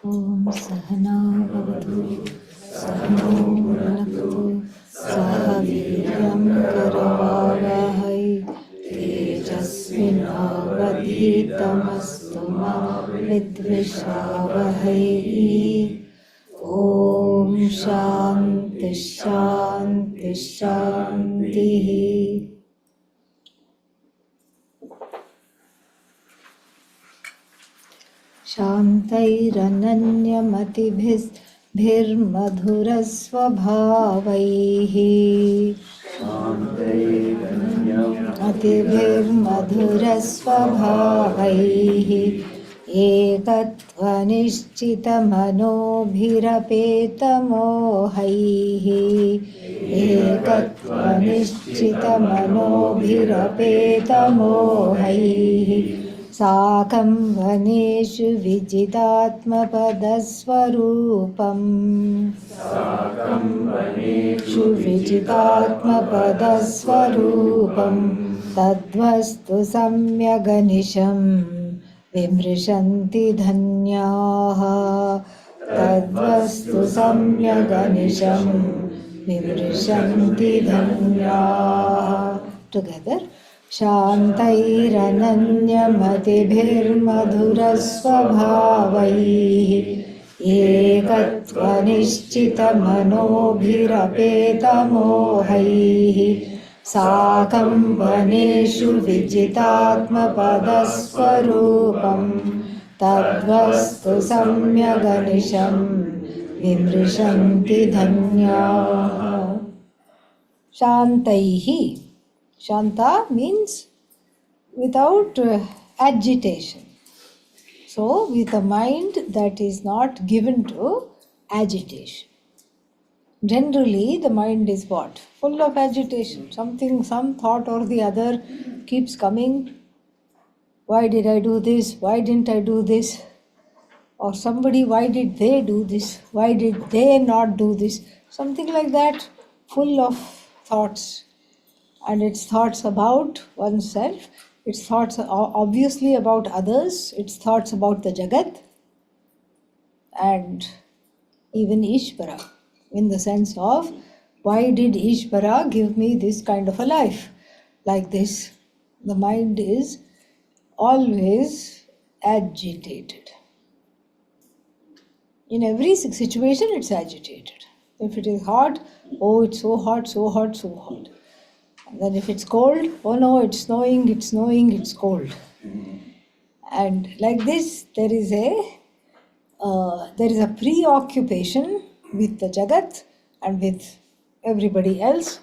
Om Sahana Bhavatu Sahano Bhunaktu Saha Viryam Karavavahai Tejasvinavadhitamastu ma Vidvishavahai. Om Shanti Shanti Shanti. शान्तैरनन्यमतिभिर्मधुरस्वभावैः मतिभिर्मधुरस्वभावैः एकत्वनिश्चितमनोभिरपेतमोहैः एकत्वनिश्चितमनोभिरपेतमोहैः साकं वनेषु विजितात्मपदस्वरूपम् तद्वस्तु सम्यगनिशं विमृशन्ति धन्याः तद्वस्तु सम्यगनिशं विमृशन्ति धन्याः. Together. शान्तैरनन्यमतिभिर्मधुरस्वभावैः एकत्वनिश्चितमनोभिरपेतमोहैः साकं वनेषु विजितात्मपदस्वरूपं तद्वस्तु सम्यगनिशं विमृशन्ति धन्याः. शान्तैः. Shanta means without agitation. So, with a mind that is not given to agitation. Generally, the mind is what? Full of agitation. Something, some thought or the other keeps coming. Why did I do this? Why didn't I do this? Or somebody, why did they do this? Why did they not do this? Something like that, full of thoughts. And its thoughts about oneself, its thoughts obviously about others, its thoughts about the Jagat, and even Ishvara, in the sense of, why did Ishvara give me this kind of a life like this? The mind is always agitated. In every situation, it's agitated. If it is hot, oh, it's so hot, so hot, so hot. And then if it's cold, oh no, it's snowing, it's snowing, it's cold. And like this, there is a preoccupation with the Jagat and with everybody else.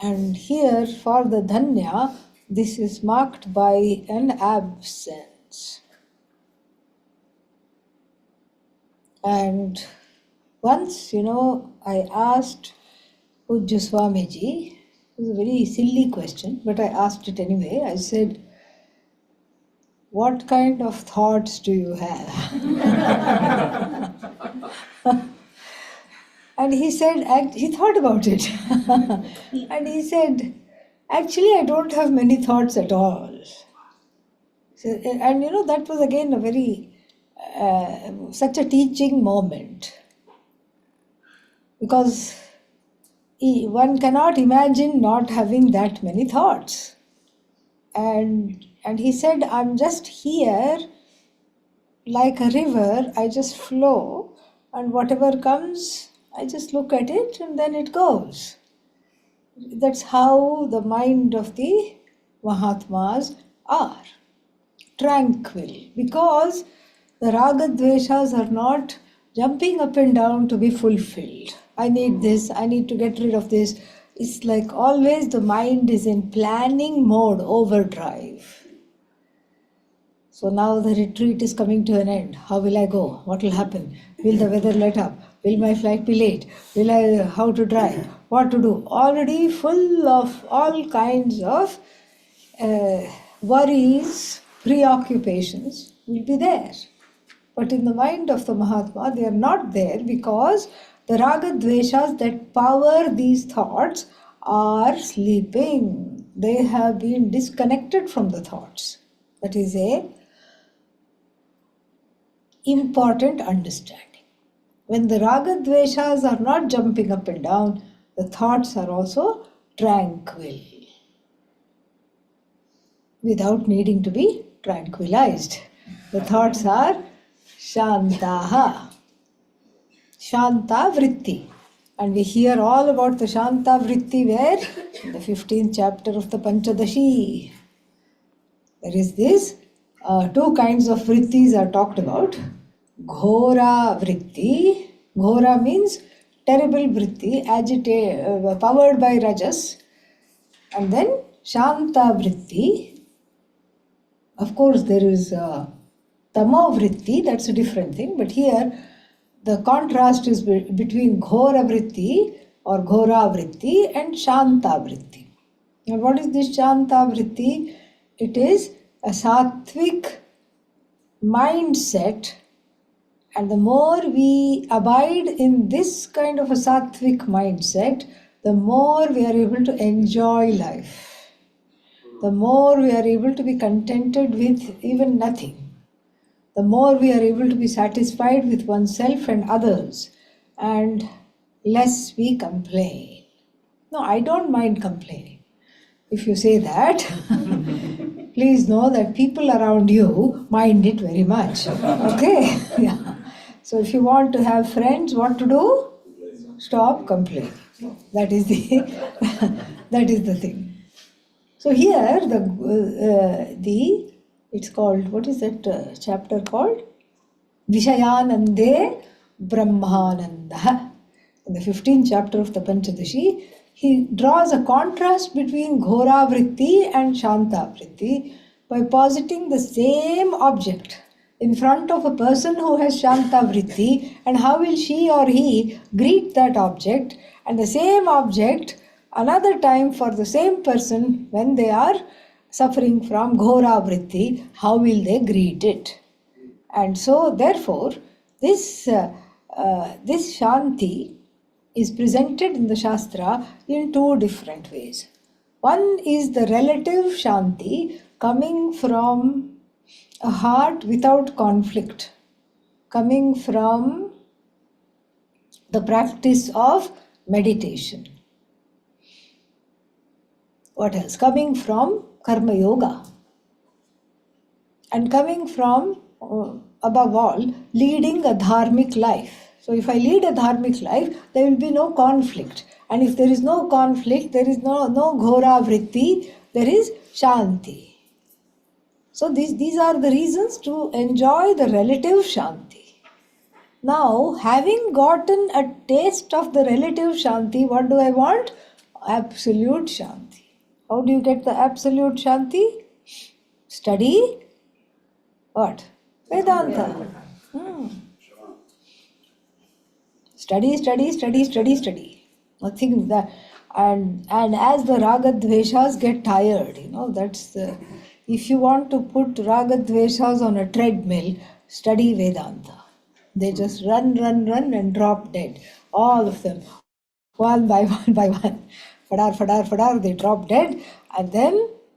And here, for the Dhanya, this is marked by an absence. And once, I asked Pujya Swamiji, it was a very silly question, but I asked it anyway. I said, what kind of thoughts do you have? And he said, he thought about it. And he said, actually, I don't have many thoughts at all. And that was again a very, such a teaching moment. Because one cannot imagine not having that many thoughts. And he said, I'm just here like a river, I just flow, and whatever comes, I just look at it and then it goes. That's how the mind of the Mahatmas are. Tranquil. Because the Raga Dveshas are not jumping up and down to be fulfilled. I need this, I need to get rid of this. It's like always the mind is in planning mode, overdrive. So now the retreat is coming to an end. How will I go? What will happen? Will the weather let up? Will my flight be late? Will I, how to drive? What to do? Already full of all kinds of worries, preoccupations will be there. But in the mind of the Mahatma, they are not there because the raga dveshas that power these thoughts are sleeping. They have been disconnected from the thoughts. That is a important understanding. When the raga dveshas are not jumping up and down, the thoughts are also tranquil without needing to be tranquilized. The thoughts are shantaha, shanta vritti. And we hear all about the shanta vritti where? In the 15th chapter of the Panchadashi. There is this, two kinds of vrittis are talked about. Ghora vritti. Ghora means terrible vritti, powered by rajas. And then shanta vritti. Of course, there is tamo vritti, that's a different thing. But here, the contrast is between ghora vritti or ghora vritti and shanta vritti. And what is this shanta vritti? It is a sattvic mindset, and the more we abide in this kind of a sattvic mindset, the more we are able to enjoy life. The more we are able to be contented with even nothing. The more we are able to be satisfied with oneself and others, and less we complain. No, I don't mind complaining. If you say that, please know that people around you mind it very much. Okay? Yeah. So if you want to have friends, what to do? Stop complaining. That is the that is the thing. So here it's called, what is that chapter called? Vishayanande Brahmananda. In the 15th chapter of the Panchadashi, he draws a contrast between Ghora Vritti and Shanta Vritti by positing the same object in front of a person who has Shanta Vritti, and how will she or he greet that object, and the same object another time for the same person when they are suffering from Ghora Vritti, how will they greet it? And so therefore this Shanti is presented in the Shastra in two different ways. One is the relative Shanti coming from a heart without conflict, coming from the practice of meditation. What else? Coming from Karma Yoga, and coming from, above all, leading a dharmic life. So if I lead a dharmic life, there will be no conflict. And if there is no conflict, there is no ghora vritti, there is shanti. So these are the reasons to enjoy the relative shanti. Now, having gotten a taste of the relative shanti, what do I want? Absolute shanti. How do you get the absolute shanti? Study what? Vedanta. Study. Nothing that, and as the raga dveshas get tired, that's the, if you want to put raga dveshas on a treadmill, study Vedanta. They just run and drop dead. All of them. One by one. Fadar, they drop dead, and then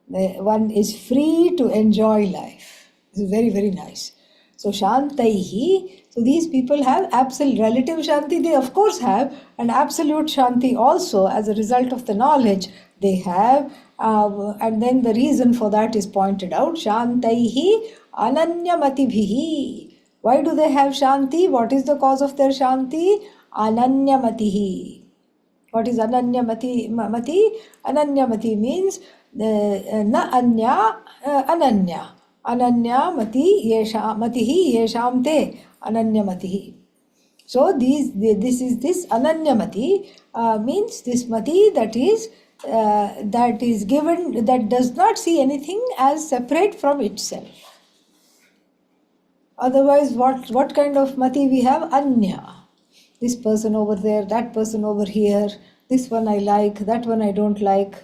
one is free to enjoy life. This is very, very nice. So Shantaihi, so these people have absolute relative Shanti, they of course have, and absolute Shanti also as a result of the knowledge they have. And then the reason for that is pointed out. Shantaihi ananyamatibihi. Why do they have Shanti? What is the cause of their Shanti? Ananyamatihi. What is ananyamati? Ananyamati means na anya, ananya. Ananya matihi yesham te. Ananya matihi. So this Ananyamati means this mati that is given, that does not see anything as separate from itself. Otherwise, what kind of mati we have? Anya. This person over there, that person over here, this one I like, that one I don't like.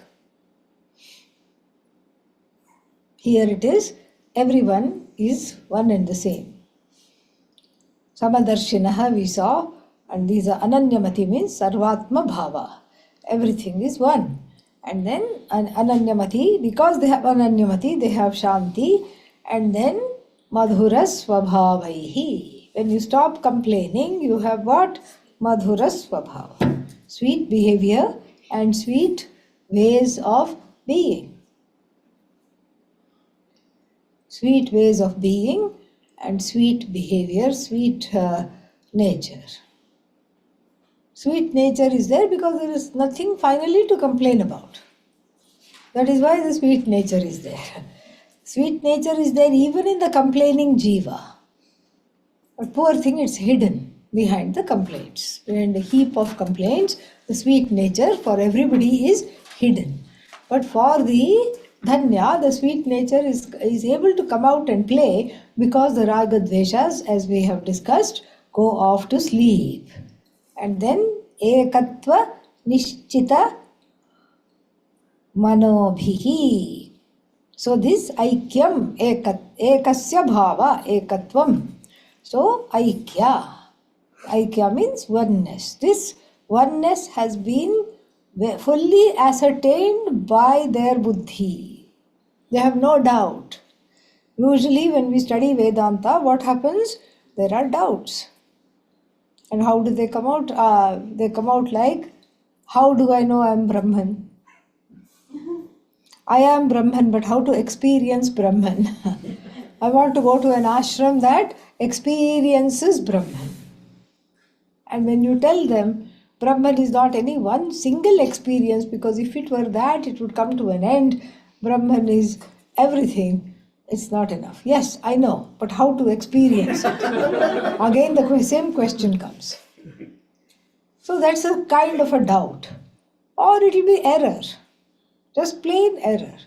Here it is, everyone is one and the same. Samadarshinaha we saw, and these are Ananyamati means Sarvatma Bhava. Everything is one. And then Ananyamati, because they have Ananyamati, they have Shanti, and then Madhuras Svabhavaihi. When you stop complaining, you have what? Madhuras Svabhava. Sweet behavior and sweet ways of being. Sweet ways of being and sweet behavior, sweet nature. Sweet nature is there because there is nothing finally to complain about. That is why the sweet nature is there. Sweet nature is there even in the complaining jiva. But poor thing, it's hidden behind the complaints. Behind the heap of complaints, the sweet nature for everybody is hidden. But for the Dhanya, the sweet nature is able to come out and play because the Raga Dveshas, as we have discussed, go off to sleep. And then Ekatva Nishchita Manobhihi. So this Aikyam, Ekasya Bhava, Ekatvam. So Aikya. Aikya means oneness. This oneness has been fully ascertained by their buddhi. They have no doubt. Usually when we study Vedanta, what happens? There are doubts. And how do they come out? They come out like, how do I know I am Brahman? I am Brahman, but how to experience Brahman? I want to go to an ashram that experiences Brahman. And when you tell them, Brahman is not any one single experience, because if it were that, it would come to an end. Brahman is everything. It's not enough. Yes, I know, but how to experience it? Again, the same question comes. So that's a kind of a doubt. Or it will be error. Just plain error.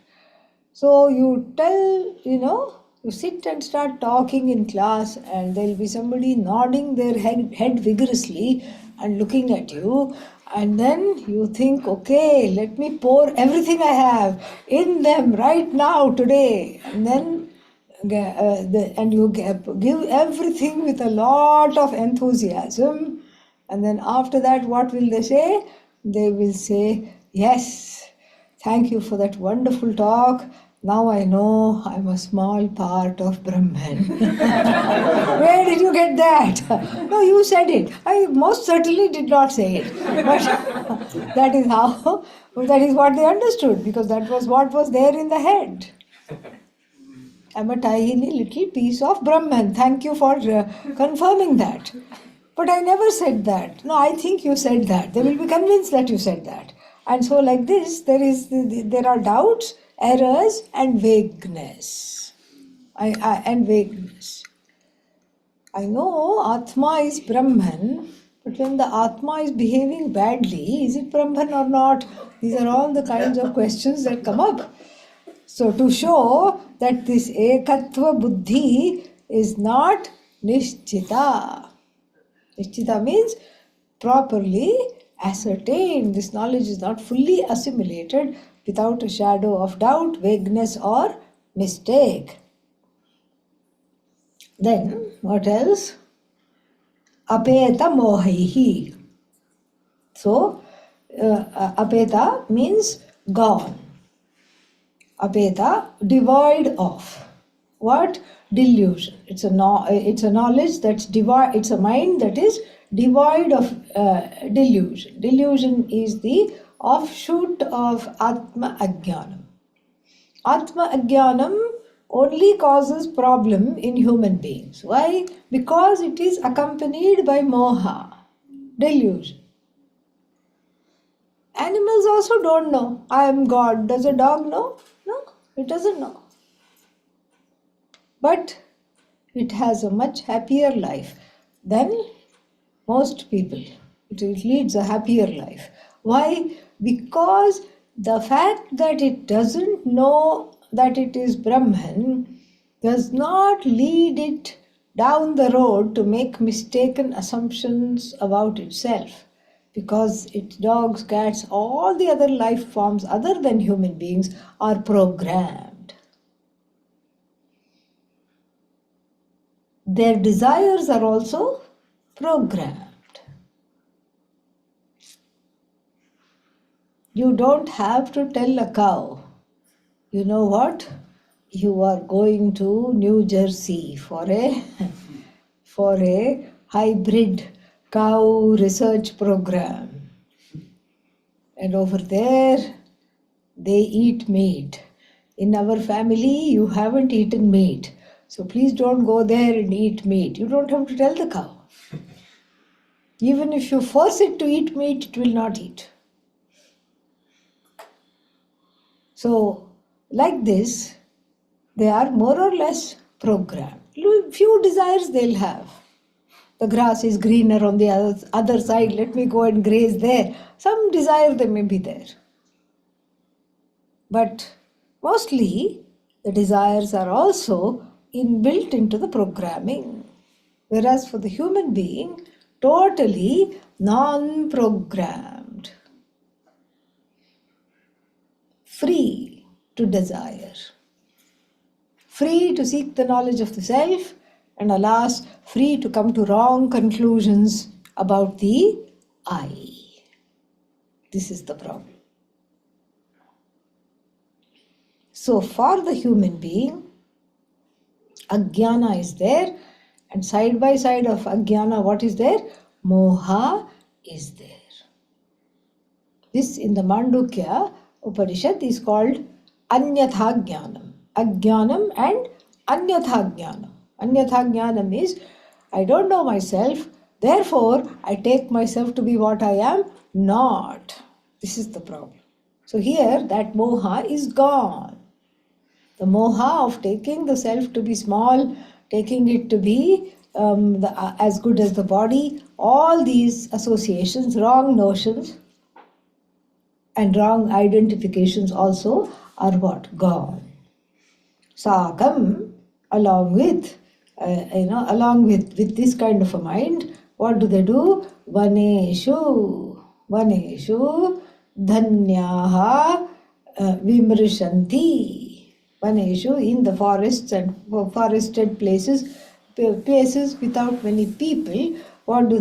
So you tell, you sit and start talking in class, and there will be somebody nodding their head vigorously and looking at you, and then you think, okay, let me pour everything I have in them right now, today, and then you give everything with a lot of enthusiasm, and then after that, what will they say? They will say, yes, thank you for that wonderful talk. Now I know I'm a small part of Brahman. Where did you get that? No, you said it. I most certainly did not say it. But that is what they understood, because that was what was there in the head. I'm a tiny little piece of Brahman. Thank you for confirming that. But I never said that. No, I think you said that. They will be convinced that you said that. And so like this, there are doubts, errors, and vagueness. And vagueness. I know Atma is Brahman, but when the Atma is behaving badly, is it Brahman or not? These are all the kinds of questions that come up. So to show that this Ekatva Buddhi is not Nishchita. Nishchita means properly ascertained. This knowledge is not fully assimilated without a shadow of doubt, vagueness, or mistake. Then, what else? Apeta mohaihi. So, apeta means gone. Apeta, devoid of. What? Delusion. It's a knowledge that's devoid. It's a mind that is devoid of delusion. Delusion is the offshoot of Atma Ajnanam. Atma Ajnanam only causes problem in human beings. Why? Because it is accompanied by moha, delusion. Animals also don't know, I am God. Does a dog know? No, it doesn't know. But it has a much happier life than Most people. It leads a happier life. Why? Because the fact that it doesn't know that it is Brahman does not lead it down the road to make mistaken assumptions about itself. Because its dogs, cats, all the other life forms other than human beings are programmed. Their desires are also programmed. You don't have to tell a cow, you know what? You are going to New Jersey for a hybrid cow research program. And over there, they eat meat. In our family, you haven't eaten meat. So please don't go there and eat meat. You don't have to tell the cow. Even if you force it to eat meat, it will not eat. So, like this, they are more or less programmed. Few desires they'll have. The grass is greener on the other side, let me go and graze there. Some desire they may be there. But mostly, the desires are also inbuilt into the programming. Whereas for the human being, totally non-programmed. Free to desire. Free to seek the knowledge of the self, and alas, free to come to wrong conclusions about the I. This is the problem. So for the human being, Ajnana is there, and side by side of Ajnana, what is there? Moha is there. This in the Mandukya Upanishad is called Anyatha Jnanam. Ajnanam and Anyatha Jnanam. Anyatha Jnanam is, I don't know myself, therefore I take myself to be what I am not. This is the problem. So here that moha is gone. The moha of taking the self to be small, taking it to be as good as the body, all these associations, wrong notions and wrong identifications also are what? Gone. Sakam, along with this kind of a mind, what do? Vaneshu dhanyaha vimrishanti. Vaneshu, in the forests and forested places without many people, what do?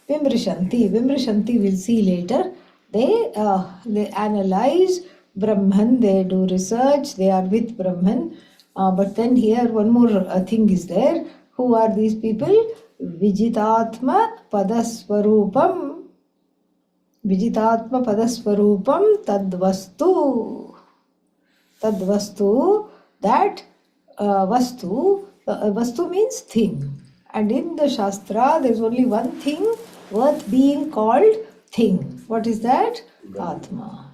Vimrishanti. Vimrishanti, we'll see later. They analyze Brahman, they do research, they are with Brahman. But then here one more thing is there. Who are these people? Vijitatma padasvarupam. Vijitatma padasvarupam tadvastu. Tadvastu, that vastu means thing. And in the Shastra, there is only one thing worth being called thing. What is that? Atma.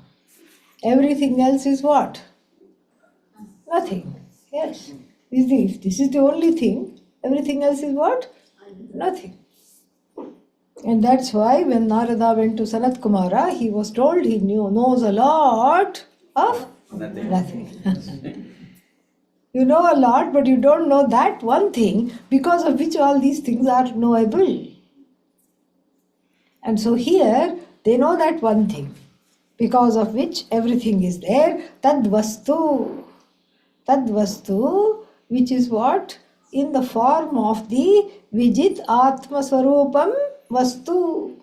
Everything else is what? Nothing. Yes. If this is the only thing, everything else is what? Nothing. And that's why when Narada went to Sanat Kumara, he was told he knows a lot of nothing. You know a lot, but you don't know that one thing because of which all these things are knowable. And so here, they know that one thing, because of which everything is there. Tadvastu. Tadvastu, which is what? In the form of the Vijit Atma Swarupam Vastu.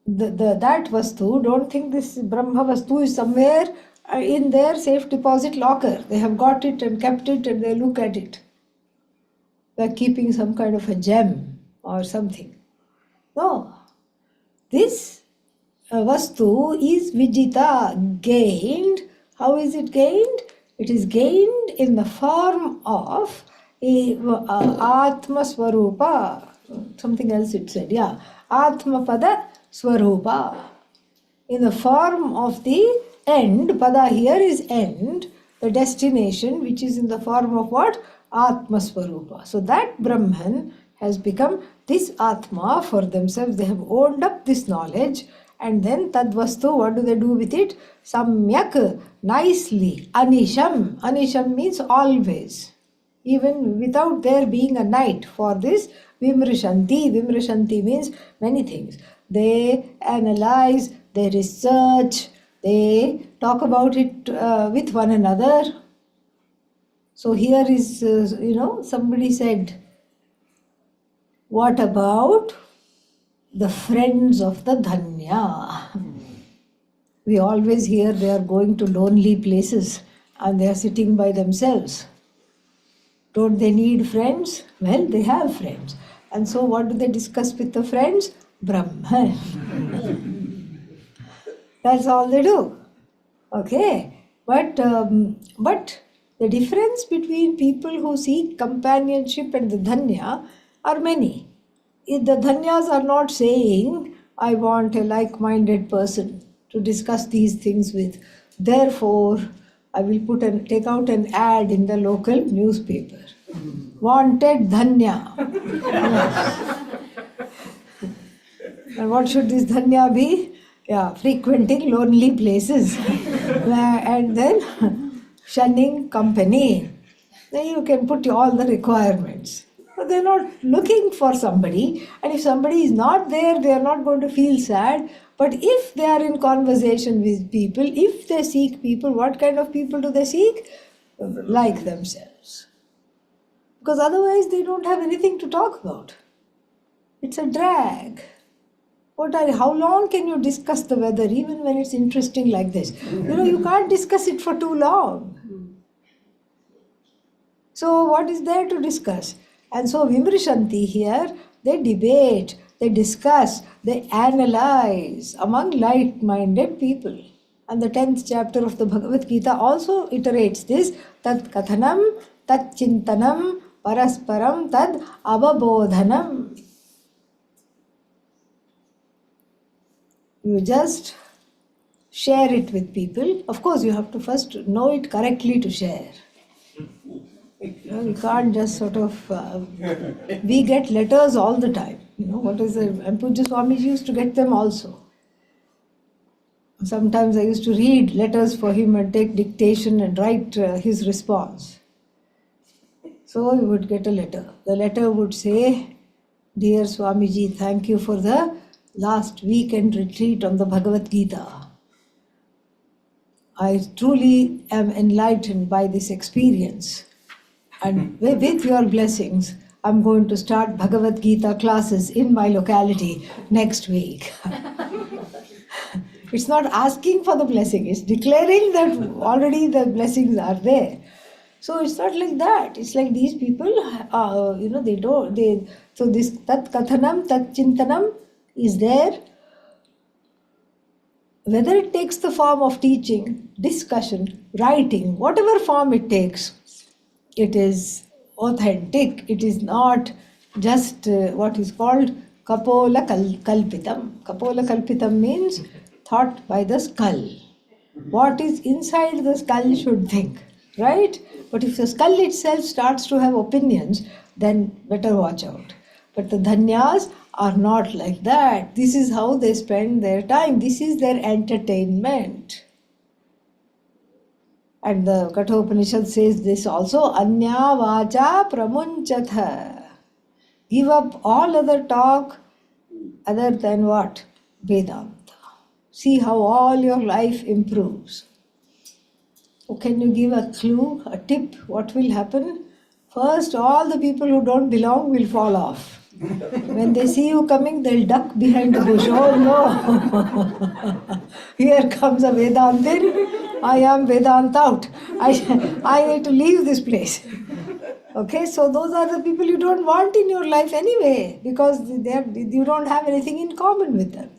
That Vastu, don't think this Brahma Vastu is somewhere in their safe deposit locker. They have got it and kept it and they look at it. They are keeping some kind of a gem or something. No. This Vastu is Vijita, gained. How is it gained? It is gained in the form of Atma Swarupa. Something else it said, yeah. Atma Pada Swarupa. In the form of the end, Pada here is end, the destination, which is in the form of what? Atma Swarupa. So that Brahman has become this Atma for themselves. They have owned up this knowledge, and then Tadvastu, what do they do with it? Samyak, nicely. Anisham. Anisham means always. Even without there being a night for this, Vimrishanti. Vimrishanti means many things. They analyze, they research, they talk about it with one another. So here is, somebody said, what about the friends of the Dhanya? We always hear they are going to lonely places and they are sitting by themselves. Don't they need friends? Well, they have friends. And so what do they discuss with the friends? Brahman. That's all they do. Okay. But the difference between people who seek companionship and the Dhanya are many. If the Dhanyas are not saying, I want a like-minded person to discuss these things with, therefore I will take out an ad in the local newspaper. Wanted Dhanya. And what should this Dhanya be? Yeah, frequenting lonely places. And then shunning company. Then you can put all the requirements. But they're not looking for somebody, and if somebody is not there, they are not going to feel sad. But if they are in conversation with people, if they seek people, what kind of people do they seek? Like themselves. Because otherwise they don't have anything to talk about. It's a drag. How long can you discuss the weather, even when it's interesting like this? You can't discuss it for too long. So what is there to discuss? And so Vimrishanti here, they debate, they discuss, they analyze among like-minded people. And the 10th chapter of the Bhagavad Gita also iterates this, Tat Kathanam, Tat Chintanam, Parasparam, Tad Avabodhanam. You just share it with people. Of course, you have to first know it correctly to share. You can't just sort of... we get letters all the time. And Pujya Swamiji used to get them also. Sometimes I used to read letters for him and take dictation and write his response. So he would get a letter. The letter would say, Dear Swamiji, thank you for the last weekend retreat on the Bhagavad Gita. I truly am enlightened by this experience. And with your blessings, I'm going to start Bhagavad Gita classes in my locality next week. It's not asking for the blessing, it's declaring that already the blessings are there. So it's not like that. It's like these people, so this Tat Kathanam, Tat Chintanam is there. Whether it takes the form of teaching, discussion, writing, whatever form it takes, it is authentic. It is not just what is called Kapola Kalpitam. Kapola Kalpitam means thought by the skull. What is inside the skull should think, right? But if the skull itself starts to have opinions, then better watch out. But the Dhanyas are not like that. This is how they spend their time. This is their entertainment. And the Kathopanishad says this also, Anya Vacha Pramunchatha. Give up all other talk other than what? Vedanta. See how all your life improves. So can you give a clue, a tip, what will happen? First, all the people who don't belong will fall off. When they see you coming, they'll duck behind the bush. Oh no! Here comes a Vedantin. I am Vedant out. I need to leave this place. Okay, so those are the people you don't want in your life anyway, because you don't have anything in common with them.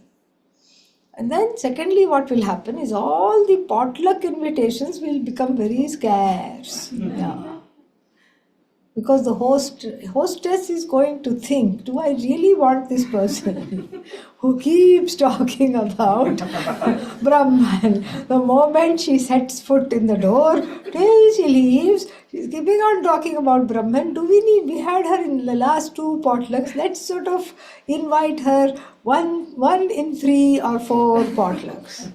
And then secondly, what will happen is all the potluck invitations will become very scarce. Yeah. Because the hostess is going to think, do I really want this person who keeps talking about Brahman? The moment she sets foot in the door till she leaves, she's keeping on talking about Brahman. We had her in the last two potlucks. Let's sort of invite her one in 3 or 4 potlucks.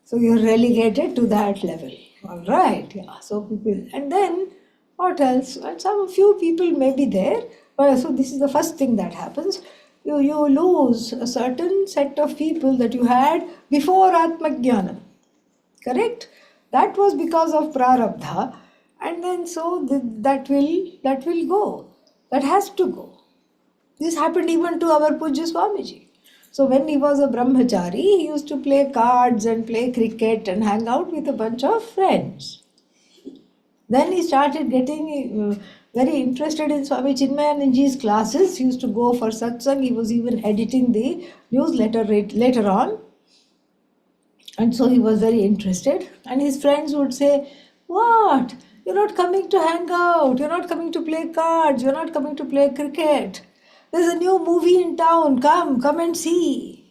So you're relegated to that level. All right, yeah. So people, and then what else? And some few people may be there. So this is the first thing that happens. You lose a certain set of people that you had before Atmajnana. Correct? That was because of prarabdha, and then so that will go. That has to go. This happened even to our Pujya Swamiji. So when he was a brahmachari, he used to play cards and play cricket and hang out with a bunch of friends. Then he started getting very interested in Swami Chinmayananji's classes. He used to go for satsang. He was even editing the newsletter later on. And so he was very interested. And his friends would say, what? You're not coming to hang out. You're not coming to play cards. You're not coming to play cricket. There's a new movie in town. Come and see.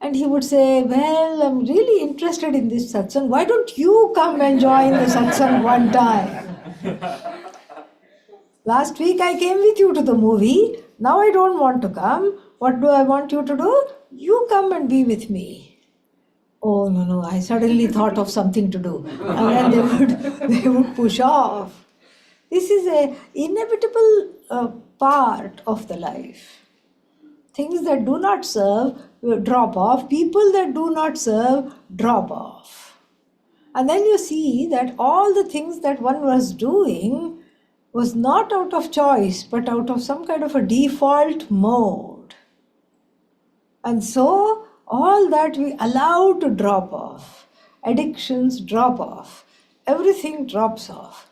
And he would say, well, I'm really interested in this satsang. Why don't you come and join the satsang one time? Last week I came with you to the movie. Now I don't want to come. What do I want you to do? You come and be with me. Oh, no, I suddenly thought of something to do. And then they would push off. This is an inevitable part of the life. Things that do not serve drop off. People that do not serve drop off. And then you see that all the things that one was doing was not out of choice, but out of some kind of a default mode. And so all that we allow to drop off, addictions drop off, everything drops off.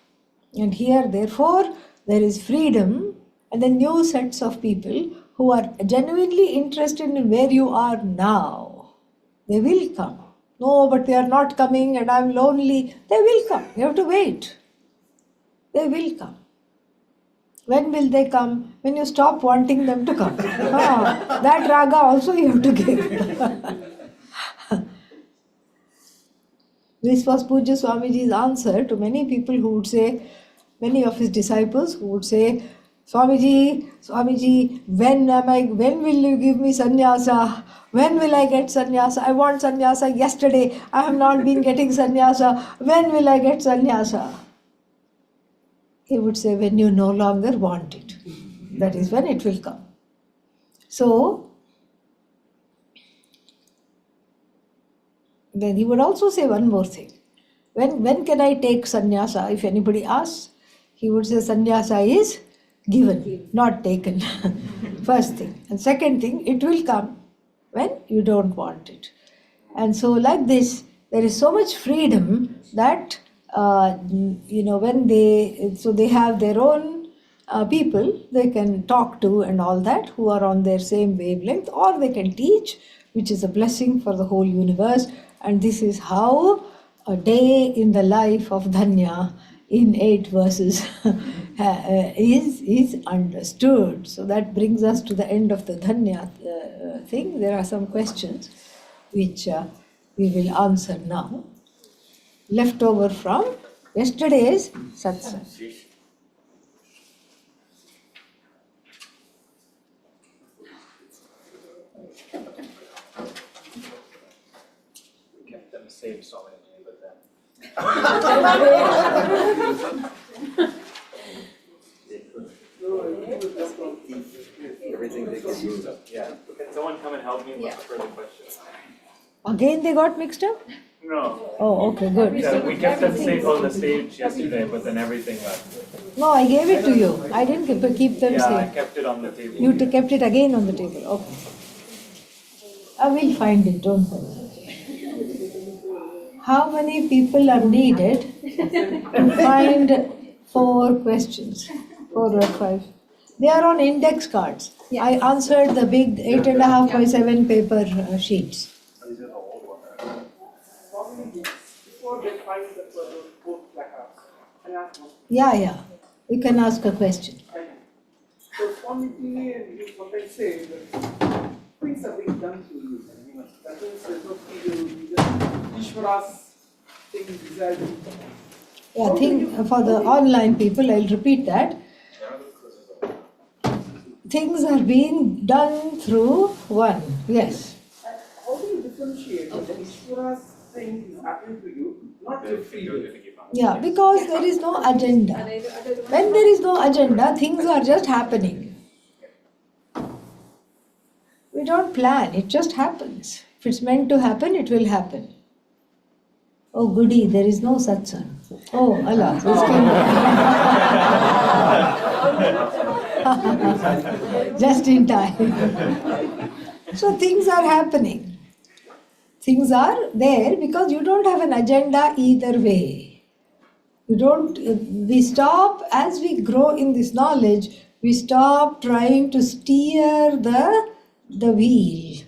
And here, therefore, there is freedom, and then new sets of people who are genuinely interested in where you are now. They will come. No, but they are not coming and I'm lonely. They will come. You have to wait. They will come. When will they come? When you stop wanting them to come. That raga also you have to give. This was Pujya Swamiji's answer to many people who would say, many of his disciples who would say, Swamiji, when will you give me sannyasa? When will I get sannyasa? I want sannyasa yesterday. I have not been getting sannyasa. When will I get sannyasa? He would say, when you no longer want it. That is when it will come. So, then he would also say one more thing. When can I take sannyasa? If anybody asks, he would say sannyasa is given, not taken. First thing. And second thing, it will come when you don't want it. And so like this, there is so much freedom that, when they have their own people they can talk to and all that who are on their same wavelength, or they can teach, which is a blessing for the whole universe. And this is how a day in the life of Dhanya in 8 verses is understood. So that brings us to the end of the Dhanya thing. There are some questions which we will answer now, left over from yesterday's satsang. We kept them safe so many, but then. Everything they get used up. Yeah. Can someone come and help me with the further questions? Again they got mixed up? No. Oh, okay, good. We kept them safe on the stage yesterday, but then everything left. No, I gave it to you. I didn't keep them Yeah, I safe. kept it on the table. You kept it again on the table. Okay. I will find it, don't worry. How many people are needed to find 4 questions? 4 or 5. They are on index cards. Yeah. I answered the big 8.5 by 7 paper sheets. These are the old ones. Before they find the both placards, Yeah. You can ask a question. So spontaneity, and you sometimes say that things are being done to you. That means there's no free will. You just Ishvara's thing desired. Yeah, for the online people, I'll repeat that. Things are being done through one. Yes. How do you differentiate that Ishvara's thing is happening to you, not your free will? Yeah, because there is no agenda. When there is no agenda, things are just happening. We don't plan, it just happens. If it's meant to happen, it will happen. Oh, goody, there is no satsang. Oh, Allah, this came. Just in time. So things are happening. Things are there because you don't have an agenda either way. We stop, as we grow in this knowledge, we stop trying to steer the wheel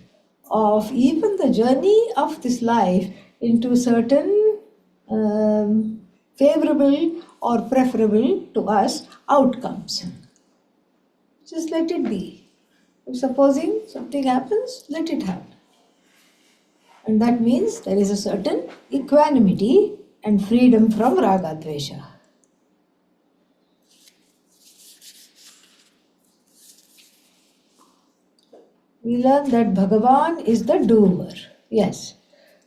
of even the journey of this life into certain favorable or preferable to us outcomes. Just let it be. If supposing something happens, let it happen. And that means there is a certain equanimity and freedom from raga dvesha. We learn that Bhagavan is the doer. Yes.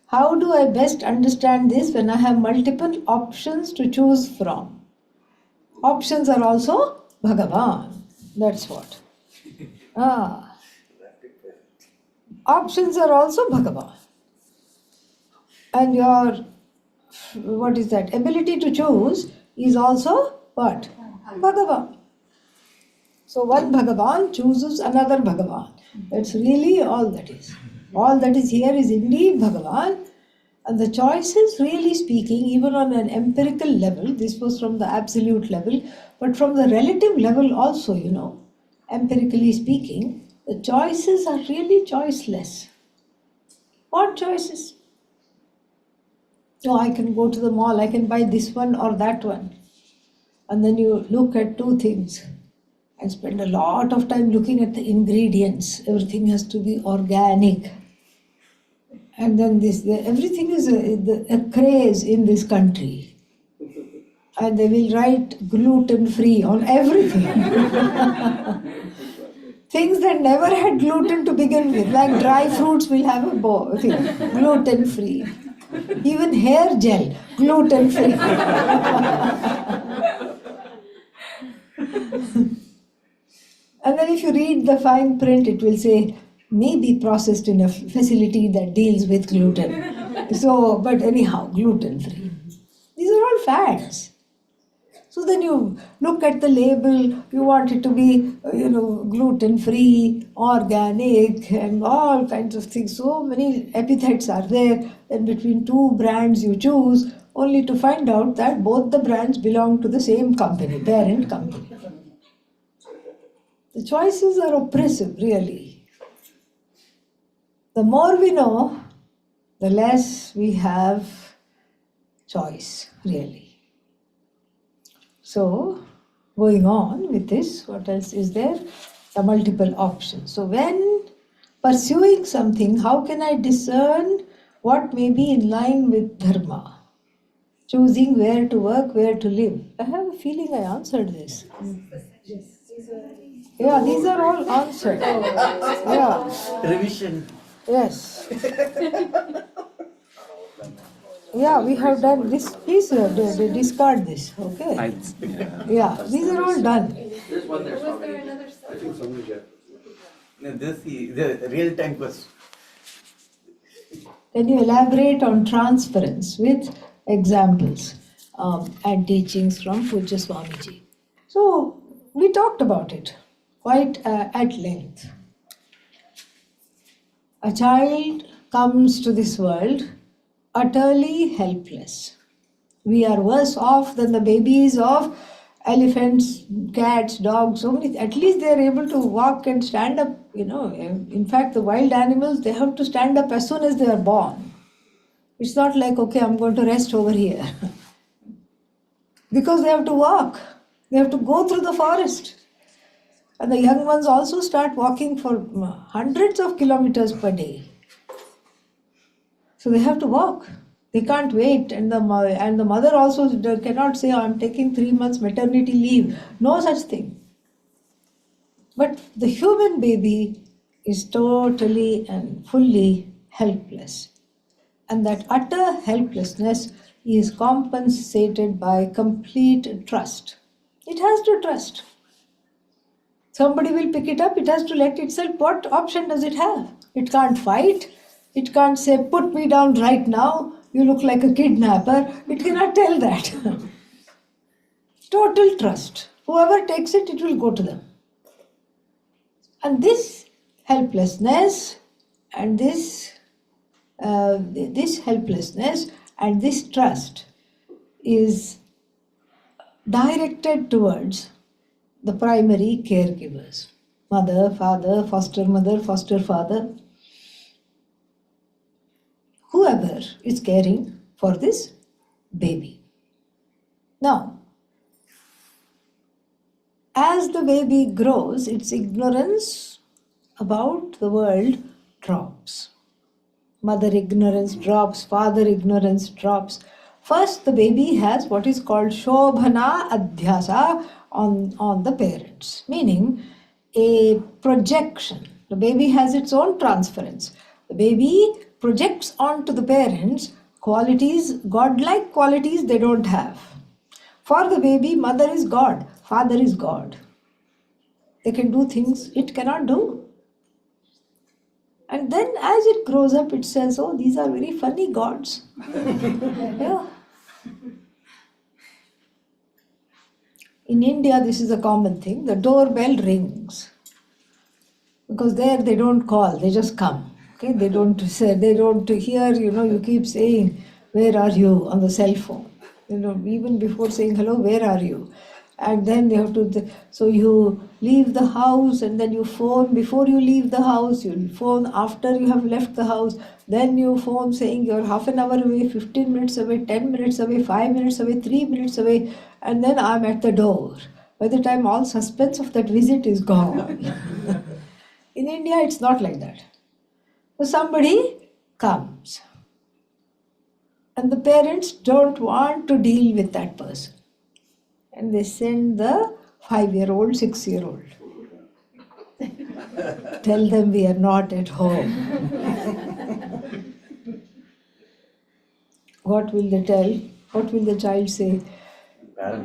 How do I best understand this when I have multiple options to choose from? Options are also Bhagavan. That's what. Options are also Bhagavan. And your, ability to choose is also what? Bhagavan. So one Bhagavan chooses another Bhagavan. That's really all that is. All that is here is indeed Bhagavan. And the choices, really speaking, even on an empirical level, this was from the absolute level, but from the relative level also, empirically speaking, the choices are really choiceless. What choices? I can go to the mall, I can buy this one or that one. And then you look at two things and spend a lot of time looking at the ingredients. Everything has to be organic. And then everything is a craze in this country. And they will write gluten-free on everything. Things that never had gluten to begin with, like dry fruits will have a gluten-free. Even hair gel, gluten-free. And then if you read the fine print, it will say, may be processed in a facility that deals with gluten. So, but anyhow, gluten-free. These are all facts. So then you look at the label, you want it to be, gluten-free, organic, and all kinds of things. So many epithets are there. Then between two brands you choose, only to find out that both the brands belong to the same company, parent company. The choices are oppressive, really. The more we know, the less we have choice, really. So, going on with this, what else is there? The multiple options. So, when pursuing something, how can I discern what may be in line with dharma? Choosing where to work, where to live. I have a feeling I answered this. Yeah, these are all answered. Yeah. Revision. Yes. Yeah, we have done this. Please discard this, okay? Yeah, these are all done. There's one there. Was there another I think somebody got. No, this is the real-time question. Can you elaborate on transference with examples and teachings from Pujya Swamiji? So, we talked about it quite at length. A child comes to this world utterly helpless. We are worse off than the babies of elephants, cats, dogs, so many. At least they are able to walk and stand up, In fact, the wild animals, they have to stand up as soon as they are born. It's not like, okay, I'm going to rest over here. because they have to walk. They have to go through the forest. And the young ones also start walking for hundreds of kilometers per day. So they have to walk. They can't wait. And the mother also cannot say, I'm taking 3 months maternity leave. No such thing. But the human baby is totally and fully helpless. And that utter helplessness is compensated by complete trust. It has to trust. Somebody will pick it up, it has to let itself. What option does it have? It can't fight. It can't say, put me down right now, you look like a kidnapper. It cannot tell that. Total trust. Whoever takes it, it will go to them. And this helplessness and this helplessness and this trust is directed towards the primary caregivers. Mother, father, foster father. Whoever is caring for this baby. Now, as the baby grows, its ignorance about the world drops. Mother ignorance drops, father ignorance drops. First, the baby has what is called Shobhana Adhyasa on the parents, meaning a projection. The baby has its own transference. The baby projects onto the parents qualities, godlike qualities they don't have. For the baby, mother is God, father is God. They can do things it cannot do. And then as it grows up, it says, oh, these are very funny gods. Yeah. In India, this is a common thing. The doorbell rings. Because there they don't call, they just come. Okay, they don't hear, you keep saying, where are you on the cell phone. Even before saying hello, where are you? And then they have to, so you leave the house and then you phone before you leave the house, you phone after you have left the house, then you phone saying you're half an hour away, 15 minutes away, 10 minutes away, 5 minutes away, 3 minutes away, and then I'm at the door. By the time all suspense of that visit is gone. In India, it's not like that. So somebody comes. And the parents don't want to deal with that person. And they send the 5-year-old, 6-year-old. Tell them we are not at home. What will they tell? What will the child say?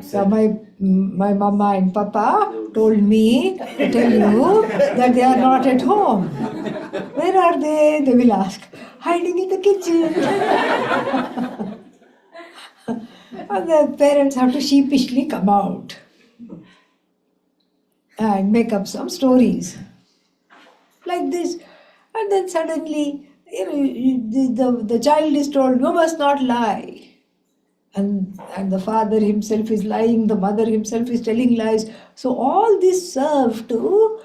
So my mama and papa told me to tell you that they are not at home. Where are they? They will ask. Hiding in the kitchen. And the parents have to sheepishly come out and make up some stories like this. And then suddenly, the child is told, you must not lie. And the father himself is lying, the mother himself is telling lies. So all this serve to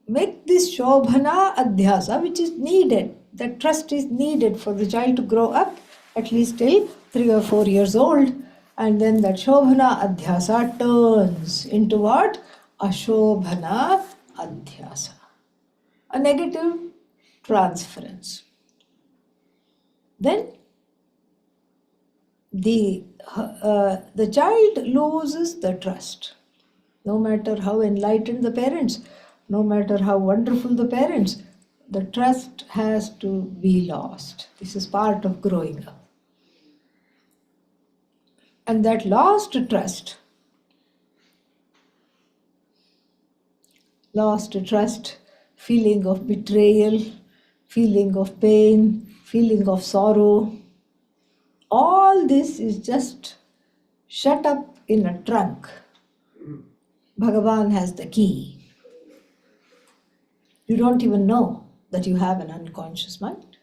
make this Shobhana Adhyasa, which is needed. That trust is needed for the child to grow up, at least till 3 or 4 years old. And then that Shobhana Adhyasa turns into what? Ashobhana Adhyasa. A negative transference. Then the child loses the trust. No matter how enlightened the parents, no matter how wonderful the parents, the trust has to be lost. This is part of growing up. And that lost trust, feeling of betrayal, feeling of pain, feeling of sorrow, all this is just shut up in a trunk. Bhagavan has the key. You don't even know that you have an unconscious mind.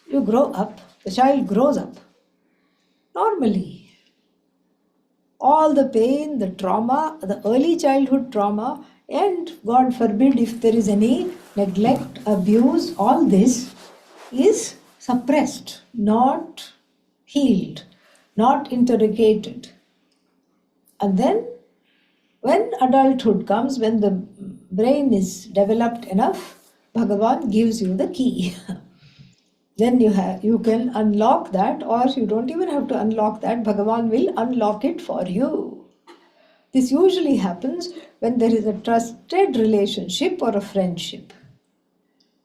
You grow up, the child grows up. Normally, all the pain, the trauma, the early childhood trauma, and God forbid if there is any neglect, abuse, all this is suppressed, not healed. not interrogated. And then when adulthood comes, when the brain is developed enough, Bhagavan gives you the key. Then you can unlock that, or you don't even have to unlock that. Bhagavan will unlock it for you. This usually happens when there is a trusted relationship or a friendship.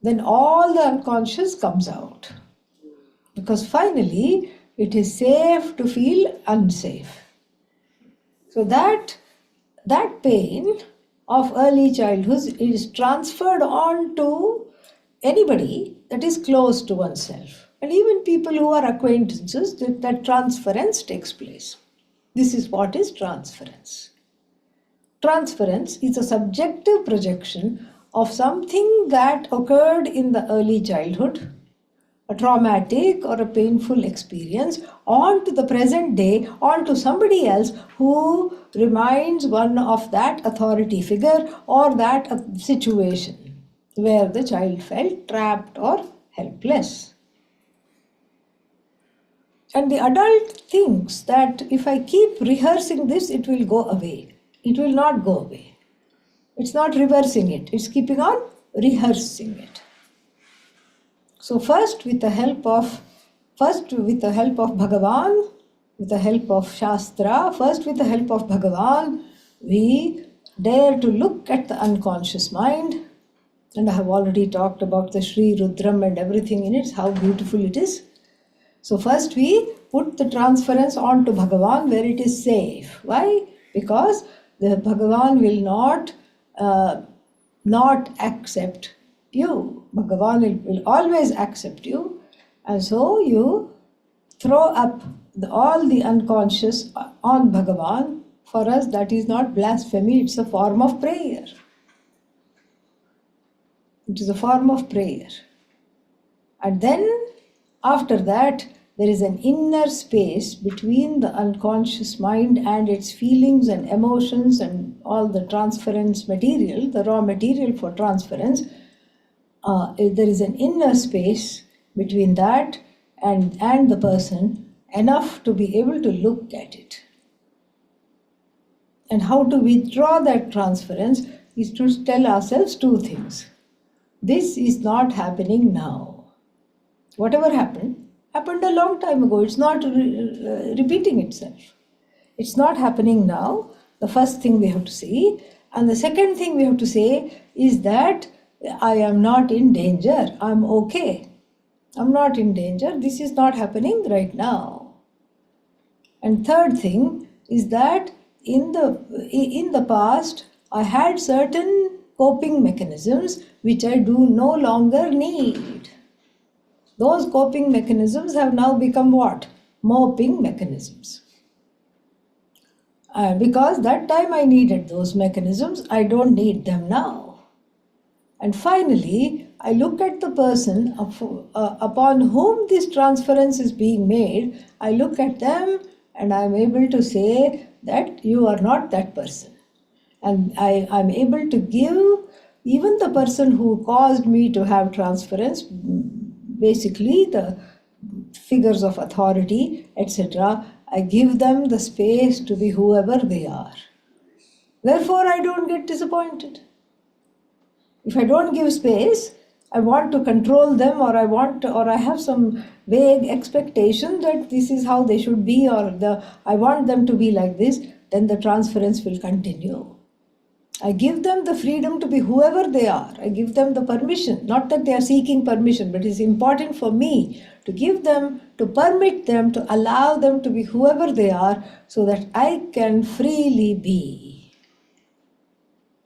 Then all the unconscious comes out. Because finally, it is safe to feel unsafe. So that pain of early childhood is transferred on to anybody that is close to oneself. And even people who are acquaintances, that transference takes place. This is what is transference. Transference is a subjective projection of something that occurred in the early childhood, a traumatic or a painful experience, onto the present day, onto somebody else who reminds one of that authority figure or that situation where the child felt trapped or helpless. And the adult thinks that if I keep rehearsing this, it will go away. It will not go away. It's not reversing it, it's keeping on rehearsing it. So first with the help of Bhagavan, with the help of Shastra, first with the help of Bhagavan, we dare to look at the unconscious mind. And I have already talked about the Sri Rudram and everything in it, how beautiful it is. So first we put the transference onto Bhagavan where it is safe. Why? Because the Bhagavan will not accept you. Bhagavan will always accept you. And so you throw up all the unconscious on Bhagavan. For us, that is not blasphemy, it's a form of prayer. It is a form of prayer. And then, after that, there is an inner space between the unconscious mind and its feelings and emotions and all the transference material, the raw material for transference. There is an inner space between that and the person, enough to be able to look at it. And how to withdraw that transference is to tell ourselves two things. This is not happening now. Whatever happened a long time ago. It's not repeating itself. It's not happening now. The first thing we have to see. And the second thing we have to say is that I am not in danger. I'm okay. I'm not in danger. This is not happening right now. And third thing is that in the past, I had certain coping mechanisms which I do no longer need. Those coping mechanisms have now become what? Moping mechanisms. Because that time I needed those mechanisms, I don't need them now. And finally, I look at the person upon whom this transference is being made. I look at them and I am able to say that you are not that person. And I am able to give even the person who caused me to have transference, basically the figures of authority, etc., I give them the space to be whoever they are. Therefore, I don't get disappointed. If I don't give space, I want to control them, or I have some vague expectation that this is how they should be, or I want them to be like this, then the transference will continue. I give them the freedom to be whoever they are. I give them the permission. Not that they are seeking permission, but it's important for me to give them, to permit them, to allow them to be whoever they are so that I can freely be.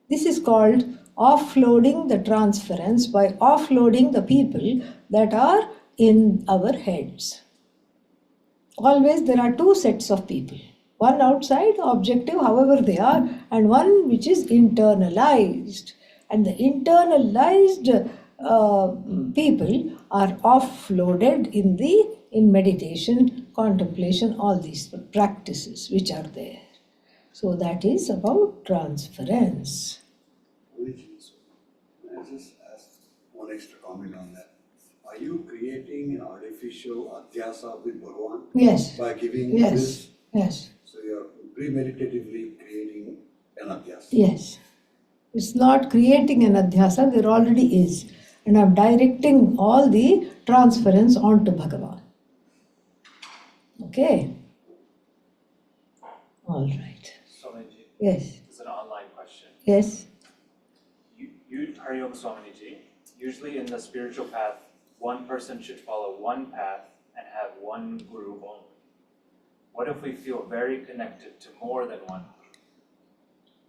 This is called offloading the transference by offloading the people that are in our heads. Always there are two sets of people. One outside, objective, however they are, and one which is internalized. And the internalized people are offloaded in meditation, contemplation, all these practices which are there. So that is about transference. May I just ask one extra comment on that? are you creating an artificial adhyasa with Bhagavan? Yes. By giving Yes. this? Yes. So you're premeditatively creating an adhyasa? Yes. It's not creating an adhyasa, there already is. And I'm directing all the transference onto Bhagavan. Okay? All right. Swamiji, Yes. this is an online question. Yes. You Hari Om Swamiji, usually in the spiritual path, one person should follow one path and have one guru only. What if we feel very connected to more than one?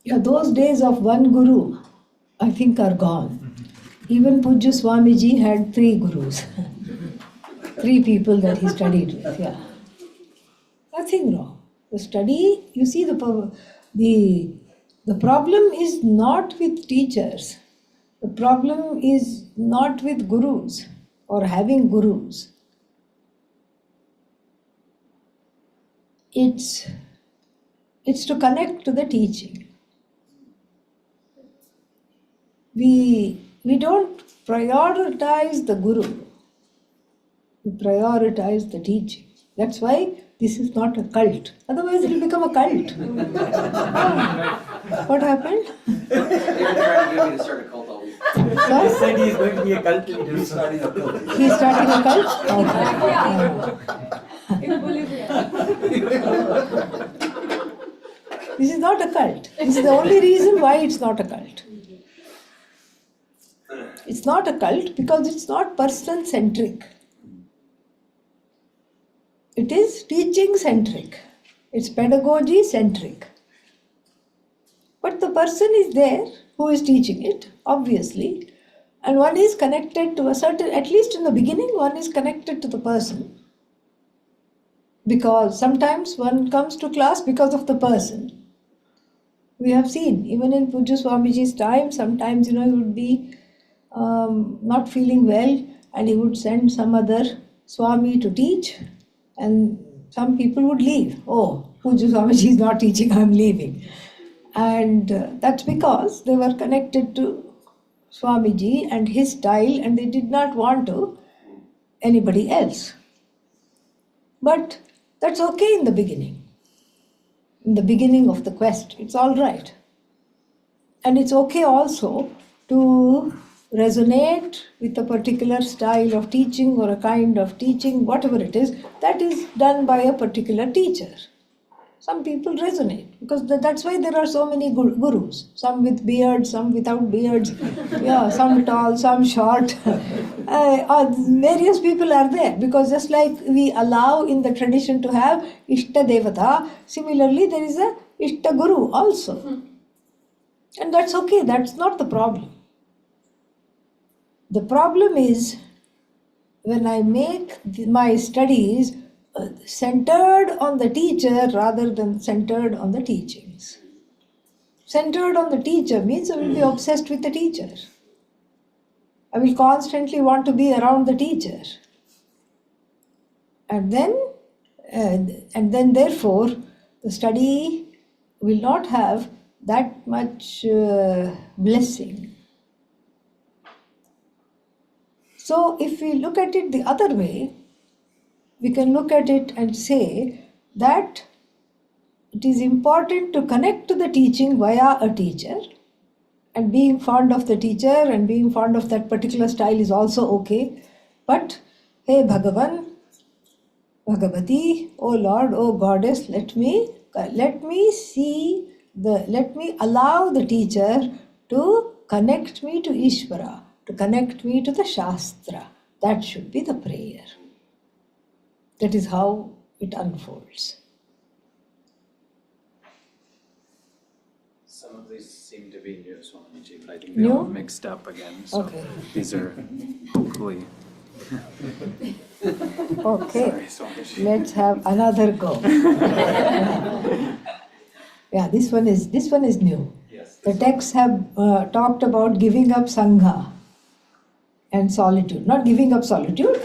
Yeah, those days of one guru, I think, are gone. Even Pujya Swamiji had 3 gurus. 3 people that he studied with, yeah. Nothing wrong. The study, you see, the problem is not with teachers. The problem is not with gurus or having gurus. It's to connect to the teaching. We don't prioritize the guru. We prioritize the teaching. That's why this is not a cult. Otherwise, it will become a cult. What happened? They've been trying to get me to start a cult all week. Sir? He said he is going to be a cult leader. He's starting a cult. He's starting a cult? This is not a cult. This is the only reason why it's not a cult. It's not a cult because it's not person-centric. It is teaching-centric. It's pedagogy-centric. But the person is there who is teaching it, obviously, and one is connected to a certain, at least in the beginning, one is connected to the person. Because sometimes one comes to class because of the person. We have seen, even in Pujya Swamiji's time, sometimes, he would be not feeling well and he would send some other Swami to teach, and some people would leave. Oh, Pujya Swamiji is not teaching, I'm leaving. And that's because they were connected to Swamiji and his style, and they did not want to anybody else. But that's okay in the beginning. In the beginning of the quest, it's all right. And it's okay also to resonate with a particular style of teaching or a kind of teaching, whatever it is, that is done by a particular teacher. Some people resonate because that's why there are so many gurus. Some with beards, some without beards, yeah, some tall, some short. Various people are there because just like we allow in the tradition to have Ishta Devata, similarly there is a Ishta Guru also. And that's okay, that's not the problem. The problem is when I make my studies centered on the teacher rather than centered on the teachings. Centered on the teacher means I will be obsessed with the teacher. I will constantly want to be around the teacher. And then therefore the study will not have that much blessing. So if we look at it the other way, we can look at it and say that it is important to connect to the teaching via a teacher, and being fond of the teacher and being fond of that particular style is also okay. But hey Bhagavan, Bhagavati, oh Lord, oh Goddess, let me allow the teacher to connect me to Ishvara, to connect me to the Shastra. That should be the prayer. That is how it unfolds. Some of these seem to be new, Swamiji, but I think they're all New? mixed up again. So Okay. these are hopefully. Okay, Sorry, Swamiji. let's have another go. Yeah, this one is new. Yes. The texts have talked about giving up Sangha and solitude. Not giving up solitude,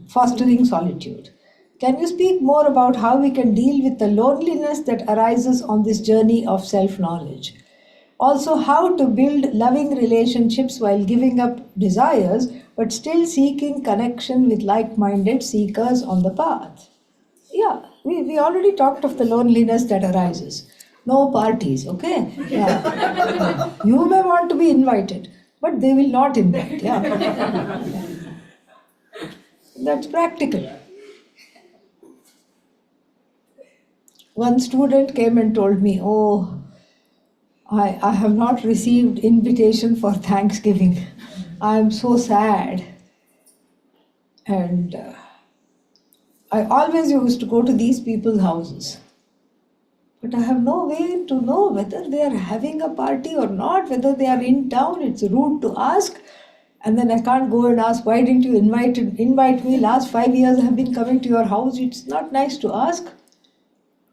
fostering solitude. Can you speak more about how we can deal with the loneliness that arises on this journey of self-knowledge? Also, how to build loving relationships while giving up desires but still seeking connection with like-minded seekers on the path. Yeah, we already talked of the loneliness that arises. No parties, okay? Yeah. You may want to be invited, but they will not invite. Yeah. That's practical. One student came and told me, oh, I have not received invitation for Thanksgiving. I am so sad. And I always used to go to these people's houses. But I have no way to know whether they are having a party or not, whether they are in town. It's rude to ask. And then I can't go and ask, why didn't you invite me? Last 5 years I have been coming to your house. It's not nice to ask.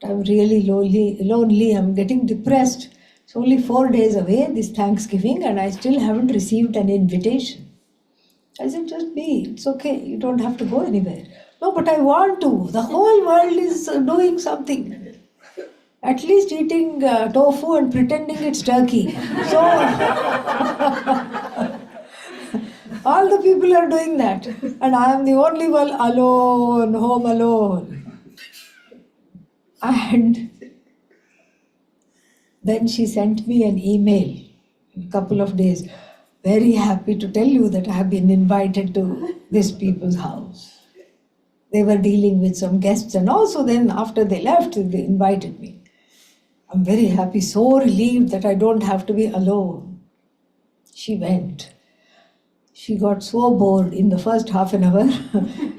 I'm really lonely. I'm getting depressed. It's only 4 days away, this Thanksgiving, and I still haven't received an invitation. I said, just be. It's okay. You don't have to go anywhere. No, but I want to. The whole world is doing something. At least eating tofu and pretending it's turkey. So, all the people are doing that. And I am the only one alone, home alone. And then she sent me an email in a couple of days. Very happy to tell you that I have been invited to this people's house. They were dealing with some guests, and also then after they left, they invited me. I'm very happy, so relieved that I don't have to be alone. She went. She got so bored in the first half an hour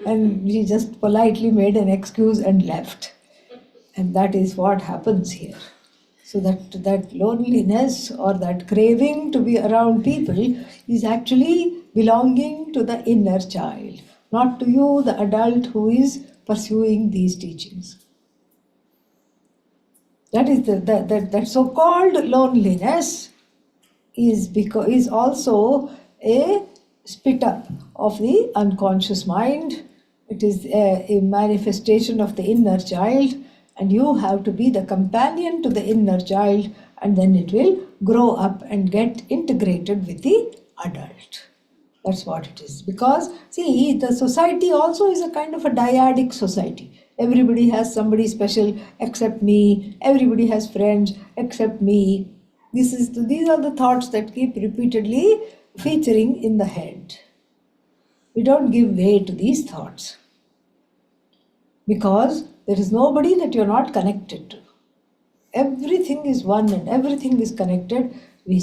and she just politely made an excuse and left. And that is what happens here. So that loneliness or that craving to be around people is actually belonging to the inner child, not to you, the adult who is pursuing these teachings. That is that so-called loneliness is also a split up of the unconscious mind. It is a manifestation of the inner child, and you have to be the companion to the inner child, and then it will grow up and get integrated with the adult. That's what it is. Because, see, the society also is a kind of a dyadic society. Everybody has somebody special except me. Everybody has friends except me. These are the thoughts that keep repeatedly featuring in the head. We don't give way to these thoughts because there is nobody that you're not connected to. Everything is one and everything is connected. We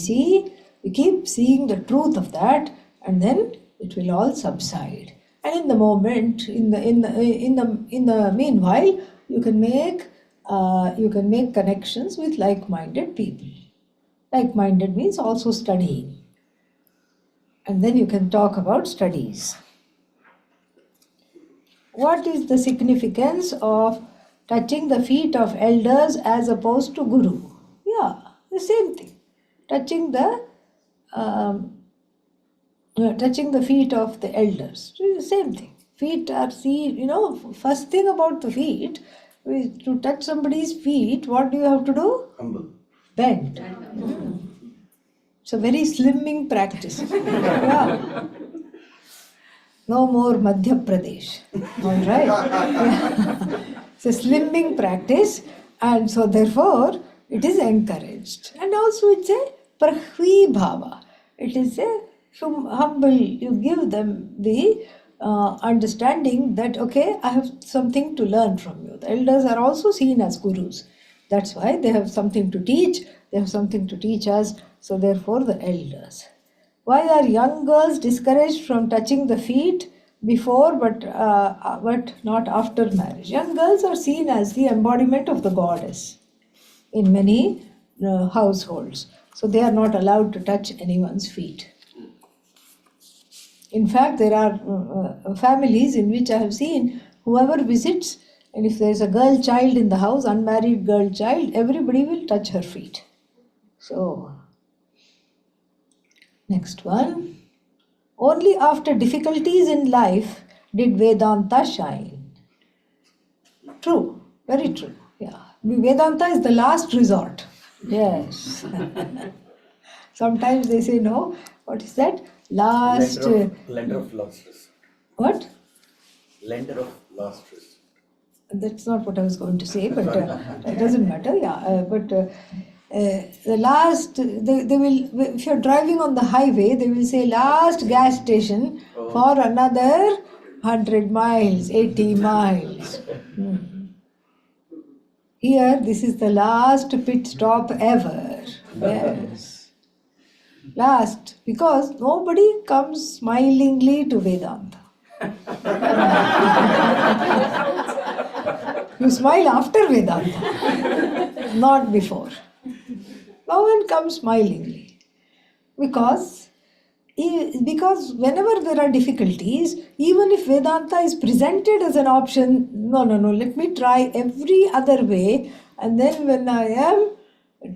keep seeing the truth of that, and then it will all subside. And in the moment, in the meanwhile, you can make connections with like-minded people. Like-minded means also studying. And then you can talk about studies. What is the significance of touching the feet of elders as opposed to guru? Yeah, the same thing. Touching the feet of the elders, the same thing. Feet are first thing about the feet is to touch somebody's feet. What do you have to do? Humble. Bend. It's a very slimming practice. Yeah. No more Madhya Pradesh. All right. Yeah. It's a slimming practice, and so therefore it is encouraged. And also it's a prahvi bhava. It is a humble. You give them the understanding that, okay, I have something to learn from you. The elders are also seen as gurus. That's why they have something to teach. They have something to teach us. So therefore the elders. Why are young girls discouraged from touching the feet before but not after marriage? Young girls are seen as the embodiment of the goddess in many households. So they are not allowed to touch anyone's feet. In fact, there are families in which I have seen whoever visits, and if there is a girl child in the house, unmarried girl child, everybody will touch her feet. So, next one. Only after difficulties in life did Vedanta shine. True, very true. Yeah, Vedanta is the last resort. Yes. Sometimes they say, no, what is that? last Lender of last resort. what? Lender of last resort. That's not what I was going to say, but it doesn't matter. Yeah, the last, they will, if you're driving on the highway, they will say last gas station for another 100 miles, 80 miles. Here, this is the last pit stop ever. Yes. Last, because nobody comes smilingly to Vedanta. You smile after Vedanta, not before. No one comes smilingly. Because whenever there are difficulties, even if Vedanta is presented as an option, no, let me try every other way, and then when I am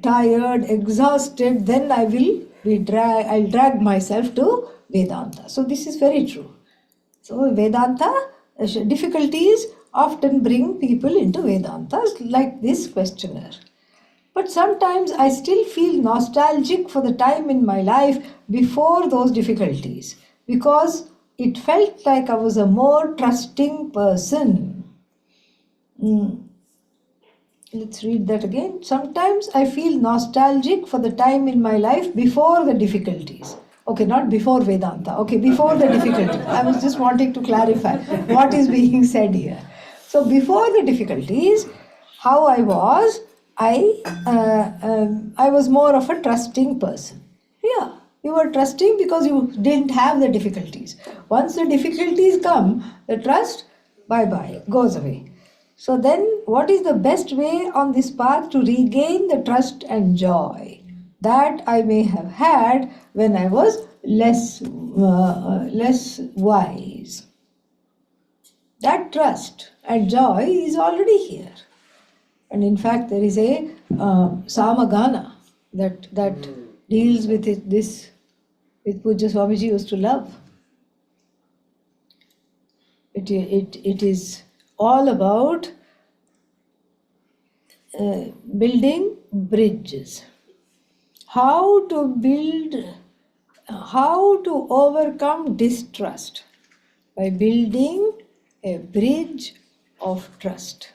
tired, exhausted, then I'll drag myself to Vedanta. So this is very true. So Vedanta, difficulties often bring people into Vedanta, like this questioner. But sometimes I still feel nostalgic for the time in my life before those difficulties, because it felt like I was a more trusting person. Let's read that again. Sometimes I feel nostalgic for the time in my life before the difficulties. Okay, not before Vedanta. Okay, before the difficulties. I was just wanting to clarify what is being said here. So, before the difficulties, how I was, I was more of a trusting person. Yeah, you were trusting because you didn't have the difficulties. Once the difficulties come, the trust, bye bye, goes away. So then, what is the best way on this path to regain the trust and joy that I may have had when I was less wise? That trust and joy is already here. And in fact, there is a samagana that deals with this, with Pujya Swamiji used to love. It is all about building bridges. How to overcome distrust by building a bridge of trust.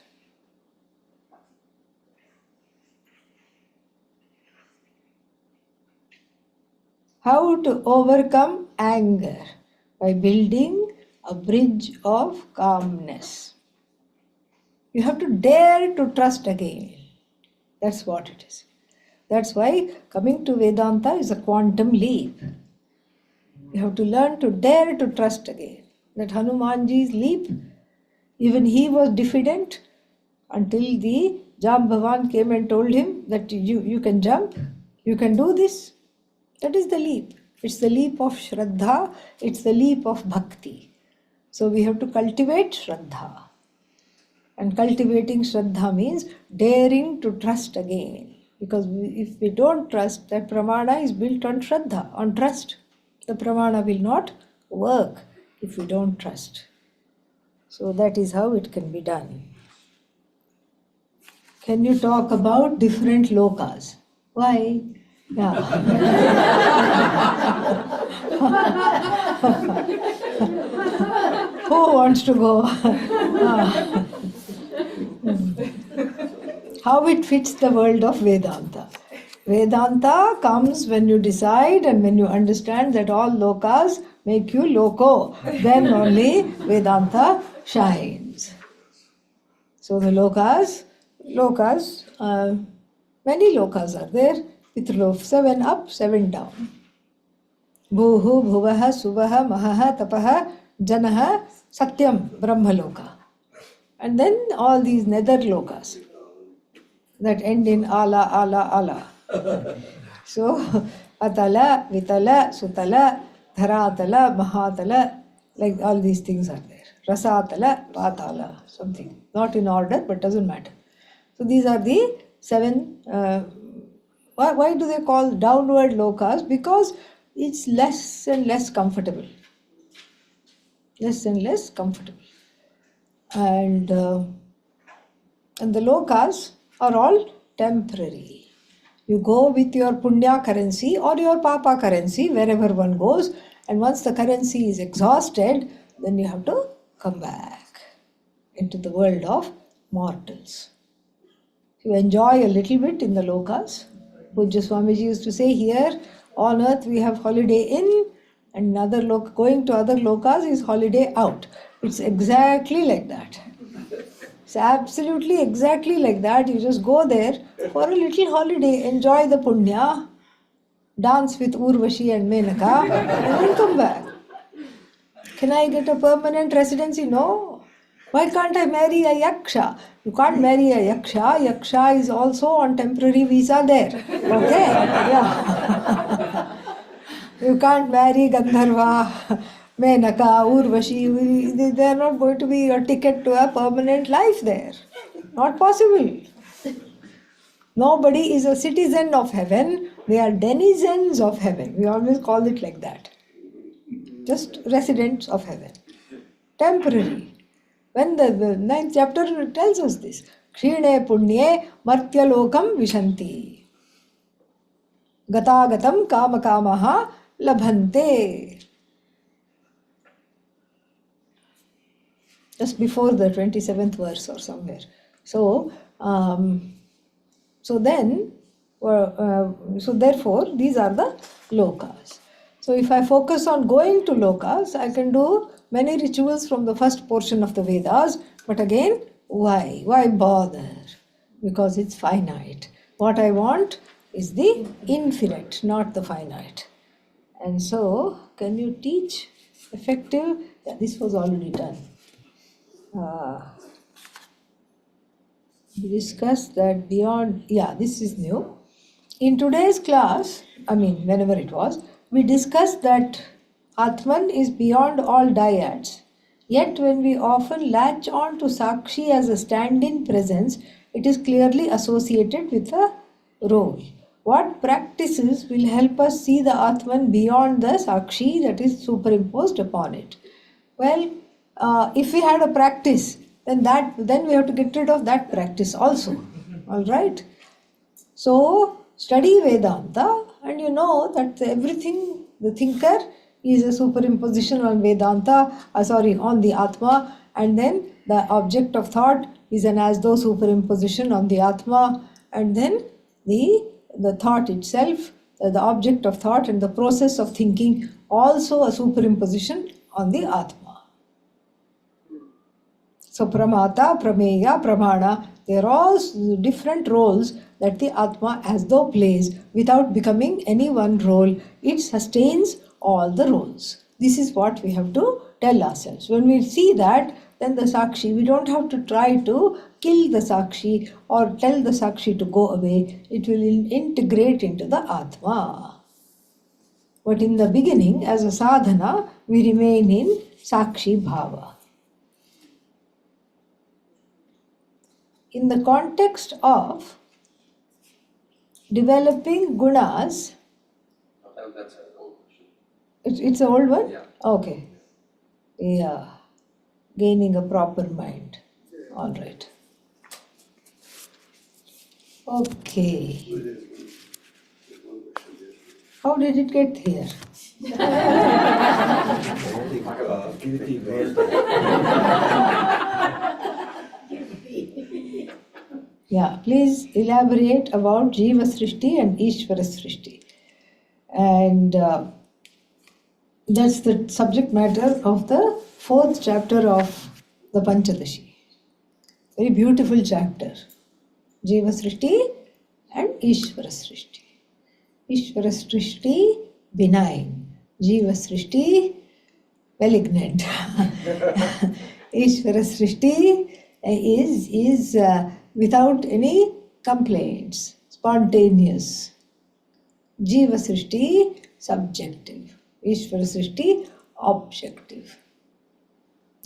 How to overcome anger by building a bridge of calmness. You have to dare to trust again. That's what it is. That's why coming to Vedanta is a quantum leap. You have to learn to dare to trust again. That Hanumanji's leap, even he was diffident until the Jambhavan came and told him that you can jump, you can do this. That is the leap. It's the leap of Shraddha, it's the leap of Bhakti. So we have to cultivate Shraddha. And cultivating Shraddha means daring to trust again. Because if we don't trust, that pramana is built on Shraddha, on trust. The pramana will not work if we don't trust. So that is how it can be done. Can you talk about different lokas? Why? Yeah. Who wants to go? How it fits the world of Vedanta. Vedanta comes when you decide and when you understand that all lokas make you loco. Then only Vedanta shines. So the lokas, many lokas are there. Pitrlok, 7 up, 7 down. Bhuhu, bhuvaha, suvaha, mahaha, tapaha, janaha, satyam, brahmaloka. And then all these nether lokas that end in ala, ala, ala. So, atala, vitala, sutala, dharatala, mahatala, like all these things are there. Rasatala, patala, something. Not in order, but doesn't matter. So these are the 7. Why do they call downward lokas? Because it's less and less comfortable. Less and less comfortable. And the lokas are all temporary. You go with your punya currency or your papa currency, wherever one goes, And once the currency is exhausted, then you have to come back into the world of mortals. You enjoy a little bit in the lokas. Pujya Swamiji used to say, here on earth we have holiday in, and going to other lokas is holiday out. It's exactly like that. It's absolutely exactly like that. You just go there for a little holiday, enjoy the punya, dance with Urvashi and Menaka, and then come back. Can I get a permanent residency? No. Why can't I marry a yaksha? You can't marry a yaksha. Yaksha is also on temporary visa there. Okay? Yeah. You can't marry Gandharva, Menaka, Urvashi. They are not going to be your ticket to a permanent life there. Not possible. Nobody is a citizen of heaven. They are denizens of heaven. We always call it like that. Just residents of heaven. Temporary. When the 9th chapter tells us this, Kshine Punye Martyalokam Vishanti. Gatagatam Kamakamaha Labhante. Just before the 27th verse or somewhere. So therefore, these are the lokas. So if I focus on going to lokas, I can do many rituals from the first portion of the Vedas. But again, why? Why bother? Because it's finite. What I want is the infinite, not the finite. And so, can you teach effective? Yeah, this was already done. We discussed that beyond, this is new. In today's class, whenever it was, we discussed that Atman is beyond all dyads. Yet when we often latch on to Sakshi as a stand-in presence, it is clearly associated with a role. What practices will help us see the Atman beyond the Sakshi that is superimposed upon it? Well, if we had a practice, then we have to get rid of that practice also. All right? So, study Vedanta and you know that everything, the thinker is a superimposition on Vedanta, on the Atma, and then the object of thought is an as though superimposition on the Atma, and then the thought itself, the object of thought and the process of thinking also a superimposition on the Atma. So Pramata, Prameya, Pramana, they are all different roles that the Atma as though plays without becoming any one role. It sustains all the roles. This is what we have to tell ourselves. When we see that, then the Sakshi, we don't have to try to kill the Sakshi or tell the Sakshi to go away. It will integrate into the Atma. But in the beginning, as a sadhana, we remain in Sakshi Bhava. In the context of developing gunas, That's an old question. it's an old one? Yeah. Okay. Yeah. Gaining a proper mind. All right. Okay. How did it get here? Kirti raised Yeah, please elaborate about Jiva Srishti and Ishvara Srishti. And that's the subject matter of the 4th chapter of the Panchadashi. Very beautiful chapter. Jiva Srishti and Ishvara Srishti. Ishvara Srishti, benign. Jiva Srishti, malignant. Ishvara Srishti is without any complaints, spontaneous. Jiva Srishti, subjective. Ishvara Srishti, objective.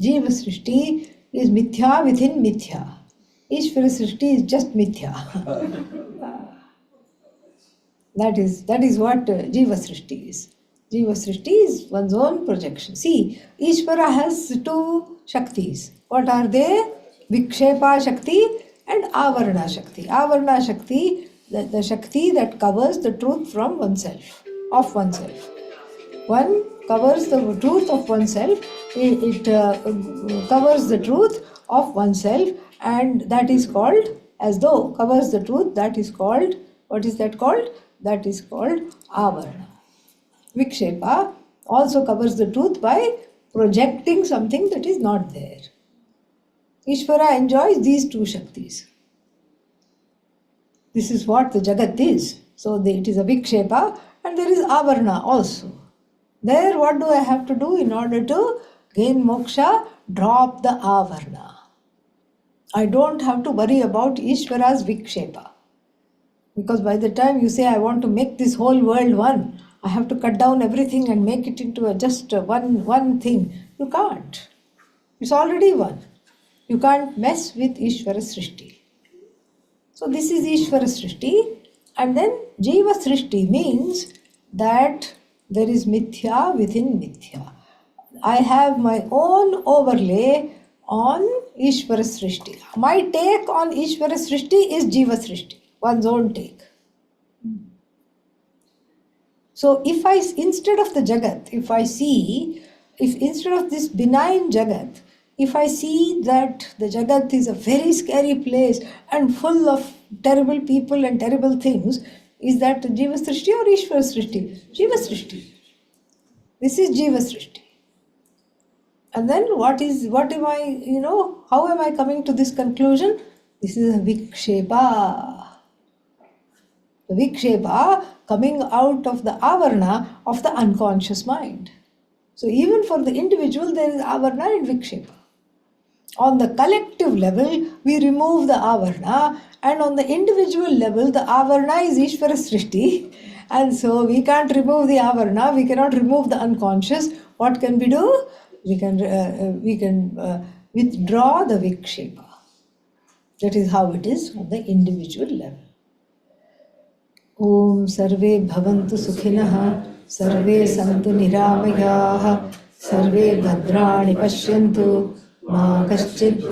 Jiva Srishti is mithya within mithya. Ishvara Srishti is just mithya. That is what Jiva Srishti is. Jiva Srishti is one's own projection. See, Ishvara has 2 Shaktis. What are they? Vikshepa Shakti and Avarna Shakti. Avarna Shakti, the Shakti that covers the truth from oneself, of oneself. One covers the truth of oneself, it covers the truth of oneself, and that is called, as though covers the truth, that is called, what is that called? That is called avarana. Vikshepa also covers the truth by projecting something that is not there. Ishvara enjoys these two Shaktis. This is what the Jagat is. So it is a Vikshepa, and there is Avarna also. There, what do I have to do in order to gain moksha? Drop the Avarna. I don't have to worry about Ishvara's Vikshepa. Because by the time you say, I want to make this whole world one, I have to cut down everything and make it into just one thing. You can't. It's already one. You can't mess with Ishvara Srishti. So this is Ishvara Srishti, and then Jiva Srishti means that there is Mithya within Mithya. I have my own overlay on Ishvara Srishti. My take on Ishvara Srishti is Jiva Srishti, one's own take. So if instead of the Jagat, if instead of this benign Jagat, if I see that the Jagat is a very scary place and full of terrible people and terrible things, is that Jiva Srishti or Ishvara Srishti? Jiva Srishti. This is Jiva Srishti. And then how am I coming to this conclusion? This is a Vikshepa. The Vikshepa coming out of the Avarna of the unconscious mind. So even for the individual, there is Avarna and Vikshepa. On the collective level, we remove the Avarna, and on the individual level, the Avarna is Ishvara Srishti, and so we can't remove the Avarna, we cannot remove the unconscious. What can we do? We can withdraw the Vikshepa. That is how it is on the individual level. Om Sarve Bhavantu Sukhinah, Sarve Santu Niramayaha, Sarve Bhadrani Pashyantu, Ma Kaschid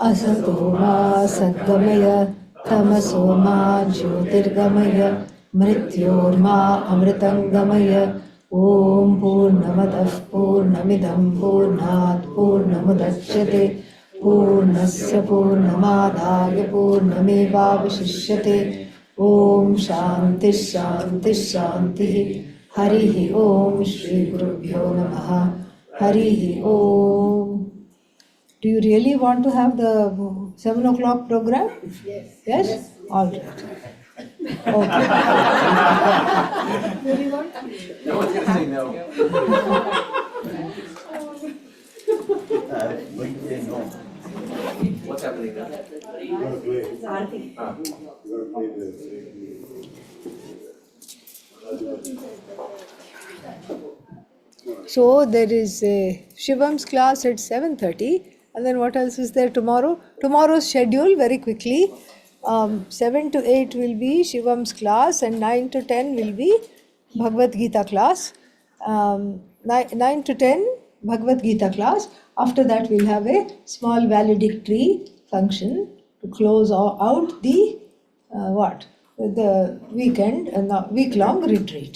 Asato Ma Sadgamaya, Tamaso Ma Jyotirgamaya, Mrityor Ma Amritangamaya. Om Purnamadav Purnamidam Purnat Purnamudachyate Purnasya Purnamadaya Purnamevavashishyate. Om Shanti Shanti Shanti. Harihi Om Shri Gurubhyo Namaha. Harihi Om. Do you really want to have the 7 o'clock program? Yes. Yes? All right. Okay. No one's gonna say no. What's happening now? You're gonna play. You're gonna play So there is a Shivam's class at 7:30, and then what else is there tomorrow? Tomorrow's schedule very quickly. 7 to 8 will be Shivam's class, and 9 to 10 will be Bhagavad Gita class. 9 to 10 Bhagavad Gita class. After that we'll have a small valedictory function to close out the the weekend and the week-long retreat.